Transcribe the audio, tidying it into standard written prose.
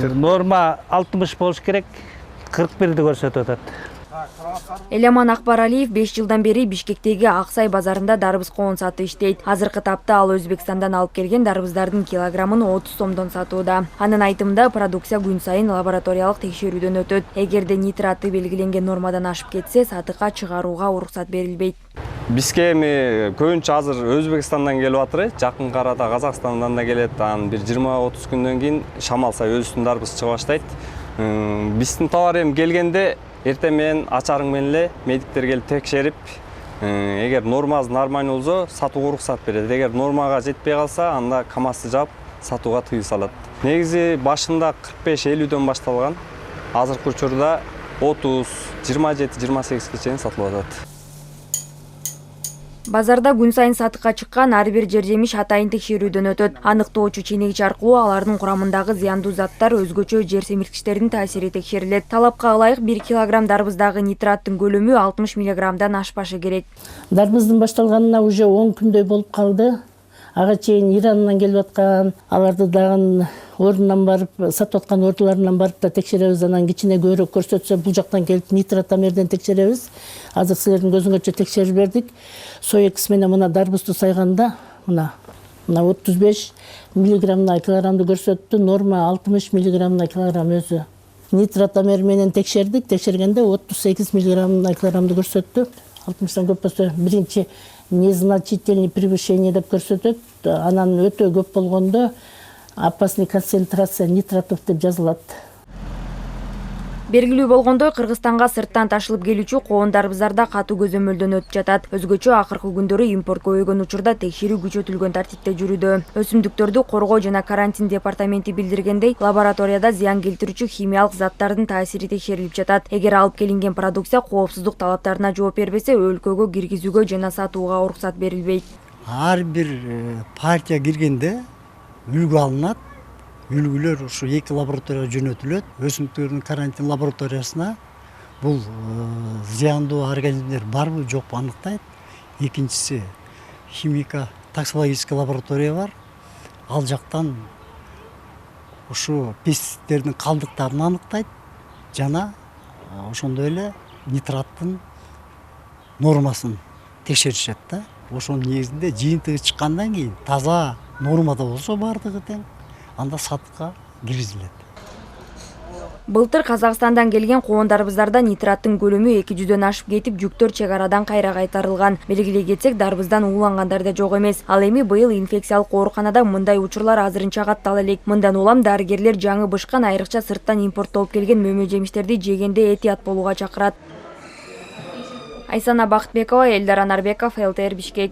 Норма 60 болуш керек, 41-ди көрсөтүп атат. Эляман Акбаралиев 5 жылдан бери Бишкектеги Аксай базарында дарбыз коон сатып иштейт. Азыркы тапта ал Өзбекстандан алып келген дарбыздардын килограммын 30 сомдон сатууда. Анын айтымында продукция күн сайын лабораториялык текшерүүдөн өтөт. Эгерде нитраты белгиленген нормадан ашып кетсе, сатыкка чыгарууга уруксат берилбейт. Бизге эми көбүнчө азыр Өзбекстандан келип атыр, жакын арада Казакстандан да келет. Анан бир 20-30 күндөн кийин шамалса өзүнүн дарбыз чыга баштайт. Биздин товар эми келгенде эртең менен ачарың менен эле медиктер келип текшерип, эгер нормасы нормаль болсо сатууга уруксат берет. Эгер нормага жетпей калса, анда КамАЗды жаап сатууга тыюу салат. Негизи башында 45-50дөн башталган. Азыркы учурда 30, 27-28ге чейин сатылып атат. Базарда күн сайын сатыкка чыккан ар бир жер жемиш атайын текшерүүдөн өтөт. Аныктоочу ченегич аркылуу алардын курамындагы зыяндуу заттар, өзгөчө жер семирткичтердин таасири текшерилет. Талапка ылайык 1 килограмм дарбыздагы нитраттын көлөмү 60 миллиграммдан ашпашы керек. Дарбыздын башталганына уже 10 күндөй болуп калды. Ага чейин Ирандан келип аткан, аларды дагы ордунан барып, сатып аткан ордуларынан барып да текшеребиз. Анан кичине көбүрөөк көрсөтсө, бул жактан келип нитратомерден текшеребиз. Азыр силердин көзүңөрчө текшерип бердик. Соекс менен мына дарбызды сайганда, мына 35 миллиграммна килограммды көрсөттү, норма 60 миллиграммна килограмм өзү. Нитратомер менен текшердик, текшергенде 38 миллиграммна килограммды көрсөттү. 60тан көп болсо биринчи незначительный превышение деп көрсөтөт. Анан өтө көп болгондо опасный концентрация нитратов деп жазылат. Белгилүү болгондой, Кыргызстанга сырттан ташылып келүүчү коон дарбыздарда катуу көзөмөлдөн өтүп жатат. Өзгөчө акыркы күндөрү импорт көбөйгөн учурда текшерүү күчөтүлгөн тартипте жүрүүдө. Өсүмдүктөрдү коргоо жана карантин департаменти билдиргендей, лабораторияда зыян келтирүүчү химиялык заттардын таасири текшерилип жатат. Эгер алып келинген продукция коопсуздук талаптарына жооп бербесе, өлкөгө киргизүүгө жана сатууга уруксат берилбейт. Ар бир партия киргенде үлгү алынат. Үлгүлөр ушу 2 лабораторияга жөнөтүлөт. Өсүмдүктөрдүн карантин лабораториясына бул зыяндуу организмдер барбы, жокпу аныктайт. Экинчиси химико-токсикологический лаборатория бар. Ал жактан ушу пестицидтердин калдыктарын аныктайт жана ошондой эле нитраттын нормасын текшеришет да. Ошонун негизинде жыйынтыгы чыккандан кийин таза нормада болсо бардыгы тең, анда сатыкка киргизилет. Былтыр Казакстандан келген коон дарбыздарда нитраттын көлөмү 200дөн ашып кетип, жүктөр чек арадан кайра кайтарылган. Белгилей кетсек, дарбыздан уулангандар да жок эмес. Ал эми быйыл инфекциялык ооруканада мындай учурлар азырынча каттала элек. Мындан улам дарыгерлер жаңы бышкан, айрыкча сырттан импорттолуп келген мөмө жемиштерди жегенде этият болууга чакырат. Айсана Бактбекова, Элдар Анарбеков, ЛТР Бишкек.